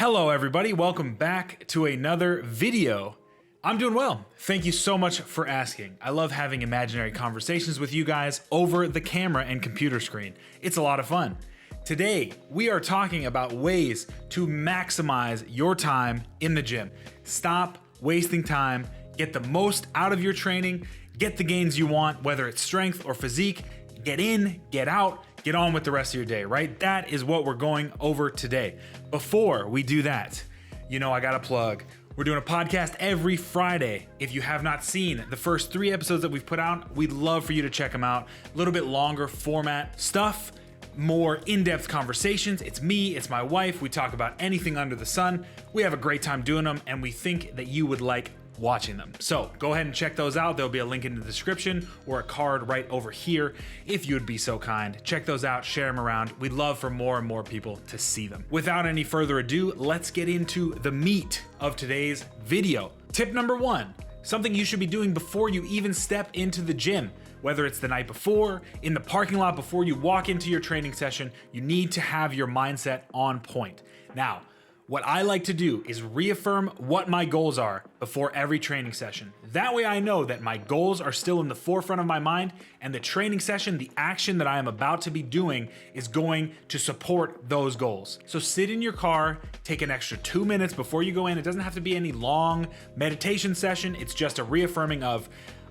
Hello everybody, welcome back to another video. I'm doing well. Thank you so much for asking. I love having imaginary conversations with you guys over the camera and computer screen. It's a lot of fun. Today, we are talking about ways to maximize your time in the gym. Stop wasting time, get the most out of your training, get the gains you want, whether it's strength or physique, get in, get out, get on with the rest of your day, right? That is what we're going over today. Before we do that, I got a plug. We're doing a podcast every Friday. If you have not seen the first 3 episodes that we've put out, we'd love for you to check them out. A little bit longer format stuff, more in-depth conversations. It's me, it's my wife. We talk about anything under the sun. We have a great time doing them, and we think that you would like watching them. So go ahead and check those out. There'll be a link in the description or a card right over here if you would be so kind. Check those out, share them around. We'd love for more and more people to see them. Without any further ado, let's get into the meat of today's video. Tip number 1, something you should be doing before you even step into the gym. Whether it's the night before, in the parking lot before you walk into your training session, you need to have your mindset on point. Now, what I like to do is reaffirm what my goals are before every training session. That way I know that my goals are still in the forefront of my mind, and the training session, the action that I am about to be doing, is going to support those goals. So sit in your car, take an extra 2 minutes before you go in. It doesn't have to be any long meditation session. It's just a reaffirming of,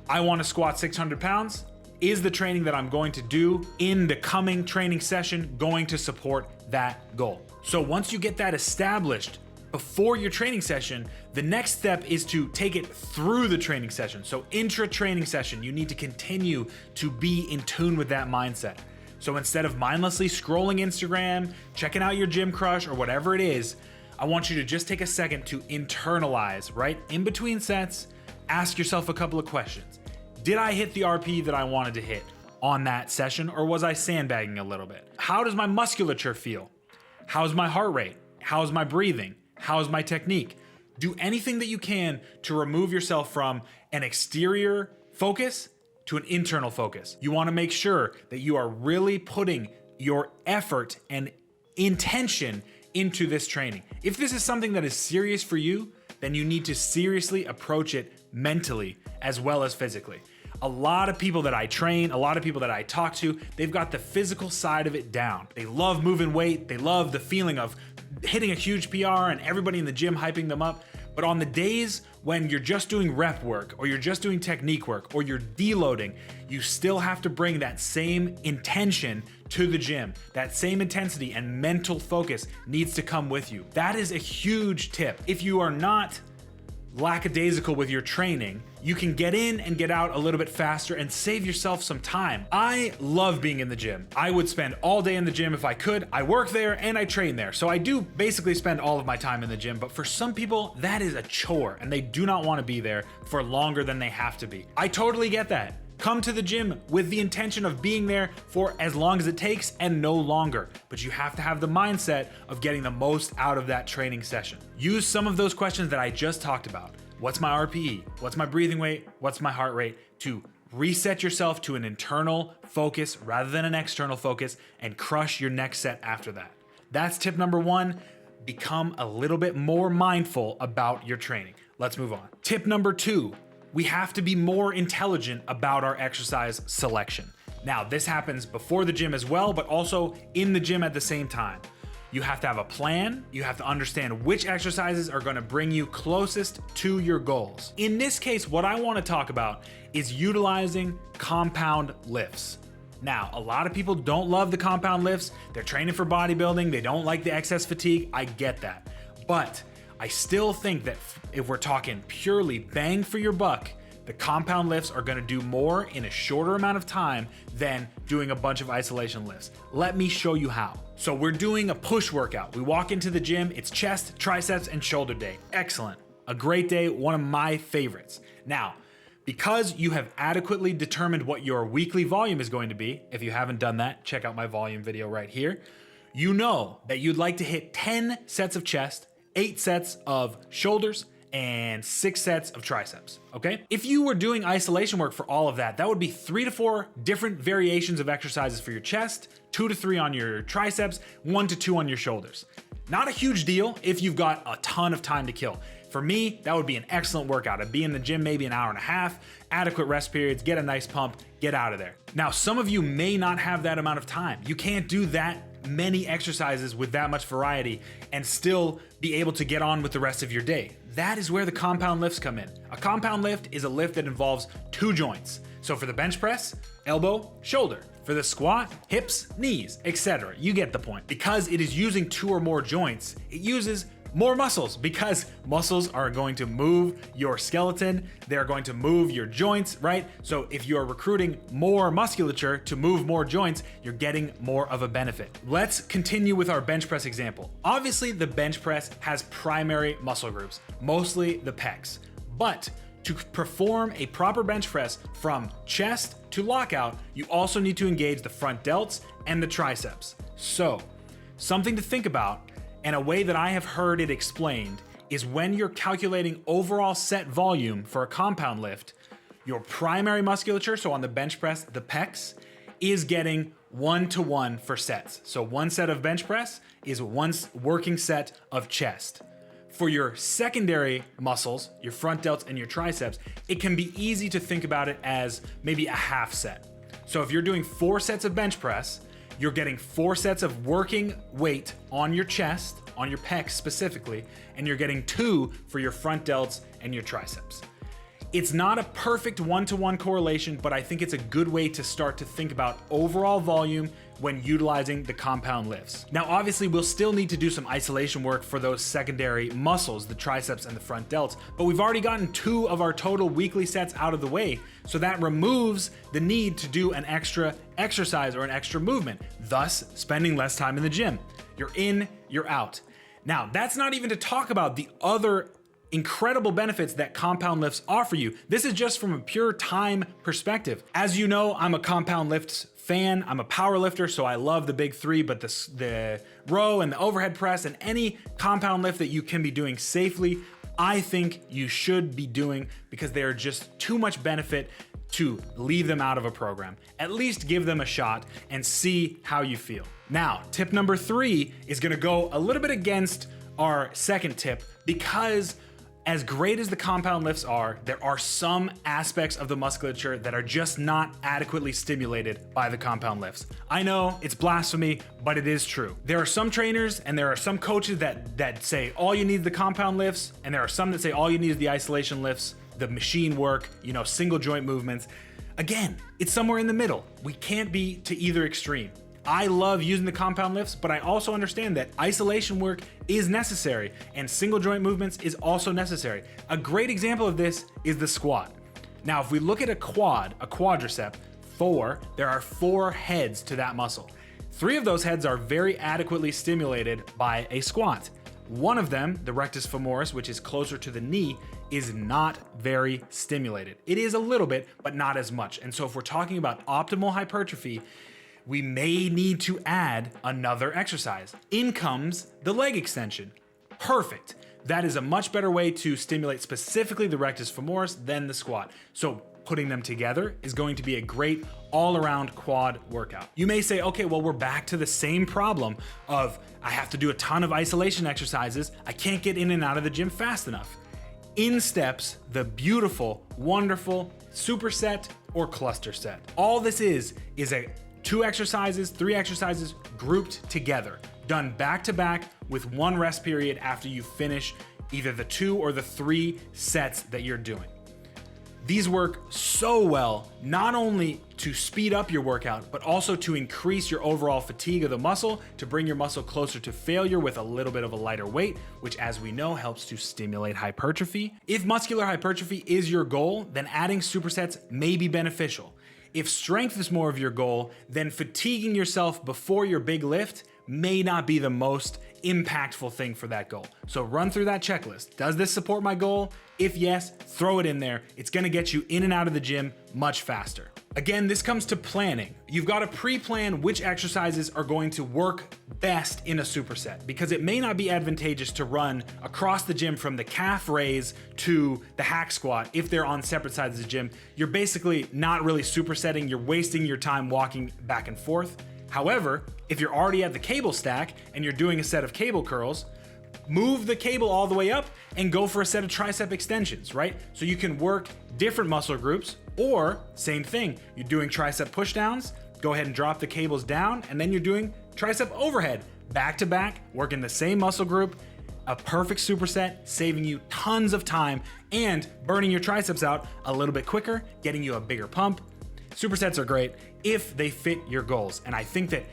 I want to squat 600 pounds. Is the training that I'm going to do in the coming training session going to support that goal? So once you get that established before your training session, the next step is to take it through the training session. So intra-training session, you need to continue to be in tune with that mindset. So instead of mindlessly scrolling Instagram, checking out your gym crush or whatever it is, I want you to just take a second to internalize, right? In between sets, ask yourself a couple of questions. Did I hit the RP that I wanted to hit on that session, or was I sandbagging a little bit? How does my musculature feel? How's my heart rate? How's my breathing? How's my technique? Do anything that you can to remove yourself from an exterior focus to an internal focus. You want to make sure that you are really putting your effort and intention into this training. If this is something that is serious for you, then you need to seriously approach it mentally as well as physically. A lot of people that I train, a lot of people that I talk to, they've got the physical side of it down. They love moving weight. They love the feeling of hitting a huge PR and everybody in the gym hyping them up. But on the days when you're just doing rep work, or you're just doing technique work, or you're deloading, you still have to bring that same intention to the gym. That same intensity and mental focus needs to come with you. That is a huge tip. If you are not lackadaisical with your training, you can get in and get out a little bit faster and save yourself some time. I love being in the gym. I would spend all day in the gym if I could. I work there and I train there. So I do basically spend all of my time in the gym, but for some people that is a chore and they do not want to be there for longer than they have to be. I totally get that. Come to the gym with the intention of being there for as long as it takes and no longer. But you have to have the mindset of getting the most out of that training session. Use some of those questions that I just talked about. What's my RPE? What's my breathing rate? What's my heart rate? To reset yourself to an internal focus rather than an external focus and crush your next set after that. That's tip number 1. Become a little bit more mindful about your training. Let's move on. Tip number 2. We have to be more intelligent about our exercise selection. Now, this happens before the gym as well, but also in the gym at the same time. You have to have a plan. You have to understand which exercises are going to bring you closest to your goals. In this case, what I want to talk about is utilizing compound lifts. Now, a lot of people don't love the compound lifts. They're training for bodybuilding. They don't like the excess fatigue. I get that. But I still think that if we're talking purely bang for your buck, the compound lifts are going to do more in a shorter amount of time than doing a bunch of isolation lifts. Let me show you how. So we're doing a push workout. We walk into the gym, it's chest, triceps, and shoulder day. Excellent. A great day, one of my favorites. Now, because you have adequately determined what your weekly volume is going to be, if you haven't done that, check out my volume video right here. You know that you'd like to hit 10 sets of chest, 8 sets of shoulders, and 6 sets of triceps, okay? If you were doing isolation work for all of that, that would be 3 to 4 different variations of exercises for your chest, 2 to 3 on your triceps, 1 to 2 on your shoulders. Not a huge deal if you've got a ton of time to kill. For me, that would be an excellent workout. I'd be in the gym maybe an hour and a half, adequate rest periods, get a nice pump, get out of there. Now, some of you may not have that amount of time. You can't do that many exercises with that much variety and still be able to get on with the rest of your day. That is where the compound lifts come in. A compound lift is a lift that involves 2 joints. So for the bench press, elbow, shoulder. For the squat, hips, knees, etc. You get the point. Because it is using 2 or more joints, it uses more muscles, because muscles are going to move your skeleton, they're going to move your joints, right? So if you're recruiting more musculature to move more joints, you're getting more of a benefit. Let's continue with our bench press example. Obviously, the bench press has primary muscle groups, mostly the pecs. But to perform a proper bench press from chest to lockout, you also need to engage the front delts and the triceps. So, something to think about, and a way that I have heard it explained, is when you're calculating overall set volume for a compound lift, your primary musculature, so on the bench press, the pecs, is getting 1-to-1 for sets. So 1 set of bench press is 1 working set of chest. For your secondary muscles, your front delts and your triceps, it can be easy to think about it as maybe a half set. So if you're doing 4 sets of bench press, you're getting 4 sets of working weight on your chest, on your pecs specifically, and you're getting 2 for your front delts and your triceps. It's not a perfect 1-to-1 correlation, but I think it's a good way to start to think about overall volume when utilizing the compound lifts. Now, obviously, we'll still need to do some isolation work for those secondary muscles, the triceps and the front delts, but we've already gotten 2 of our total weekly sets out of the way, so that removes the need to do an extra exercise or an extra movement, thus spending less time in the gym. You're in, you're out. Now, that's not even to talk about the other incredible benefits that compound lifts offer you. This is just from a pure time perspective. As you know, I'm a compound lifts fan. I'm a power lifter, so I love the big 3, but the row and the overhead press and any compound lift that you can be doing safely, I think you should be doing, because they are just too much benefit to leave them out of a program. At least give them a shot and see how you feel. Now, tip number 3 is gonna go a little bit against our second tip, because as great as the compound lifts are, there are some aspects of the musculature that are just not adequately stimulated by the compound lifts. I know it's blasphemy, but it is true. There are some trainers and there are some coaches that say all you need is the compound lifts, and there are some that say all you need is the isolation lifts, the machine work, single joint movements. Again, it's somewhere in the middle. We can't be to either extreme. I love using the compound lifts, but I also understand that isolation work is necessary and single joint movements is also necessary. A great example of this is the squat. Now, if we look at a quadricep, there are 4 heads to that muscle. 3 of those heads are very adequately stimulated by a squat. One of them, the rectus femoris, which is closer to the knee, is not very stimulated. It is a little bit, but not as much. And so if we're talking about optimal hypertrophy, we may need to add another exercise. In comes the leg extension. Perfect. That is a much better way to stimulate specifically the rectus femoris than the squat. So putting them together is going to be a great all-around quad workout. You may say, okay, well, we're back to the same problem of I have to do a ton of isolation exercises. I can't get in and out of the gym fast enough. In steps the beautiful, wonderful superset or cluster set. All this is a 2 exercises, 3 exercises grouped together, done back to back with 1 rest period after you finish either the 2 or the 3 sets that you're doing. These work so well, not only to speed up your workout, but also to increase your overall fatigue of the muscle, to bring your muscle closer to failure with a little bit of a lighter weight, which, as we know, helps to stimulate hypertrophy. If muscular hypertrophy is your goal, then adding supersets may be beneficial. If strength is more of your goal, then fatiguing yourself before your big lift may not be the most impactful thing for that goal. So run through that checklist. Does this support my goal? If yes, throw it in there. It's gonna get you in and out of the gym much faster. Again, this comes to planning. You've got to pre-plan which exercises are going to work best in a superset, because it may not be advantageous to run across the gym from the calf raise to the hack squat if they're on separate sides of the gym. You're basically not really supersetting, you're wasting your time walking back and forth. However, if you're already at the cable stack and you're doing a set of cable curls, move the cable all the way up and go for a set of tricep extensions, right? So you can work different muscle groups, or same thing, you're doing tricep pushdowns, go ahead and drop the cables down, and then you're doing tricep overhead, back to back, working the same muscle group, a perfect superset, saving you tons of time and burning your triceps out a little bit quicker, getting you a bigger pump. Supersets are great if they fit your goals, and I think that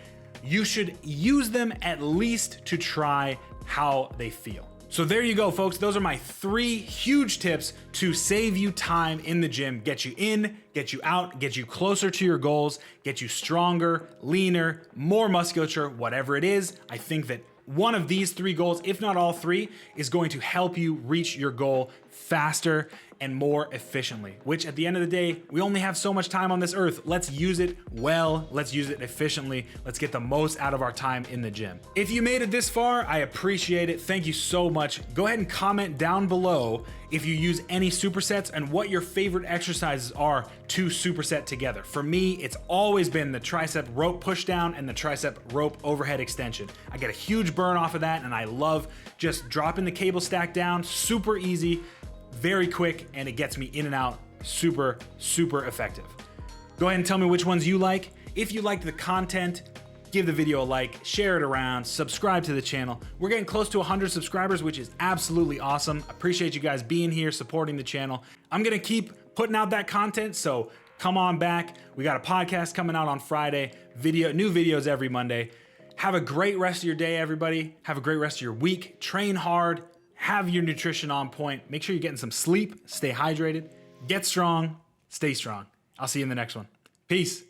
you should use them at least to try how they feel. So there you go, folks. Those are my 3 huge tips to save you time in the gym, get you in, get you out, get you closer to your goals, get you stronger, leaner, more musculature, whatever it is. I think that one of these 3 goals, if not all 3, is going to help you reach your goal faster and more efficiently, which at the end of the day, we only have so much time on this earth. Let's use it well, let's use it efficiently, let's get the most out of our time in the gym. If you made it this far, I appreciate it. Thank you so much. Go ahead and comment down below if you use any supersets and what your favorite exercises are to superset together. For me, it's always been the tricep rope pushdown and the tricep rope overhead extension. I get a huge burn off of that, and I love just dropping the cable stack down, super easy, very quick, and it gets me in and out super, super effective. Go ahead and tell me which ones you like. If you liked the content, give the video a like, share it around, subscribe to the channel. We're getting close to 100 subscribers, which is absolutely awesome. Appreciate you guys being here, supporting the channel. I'm gonna keep putting out that content, so come on back. We got a podcast coming out on Friday, new videos every Monday. Have a great rest of your day, everybody. Have a great rest of your week. Train hard. Have your nutrition on point. Make sure you're getting some sleep. Stay hydrated. Get strong. Stay strong. I'll see you in the next one. Peace.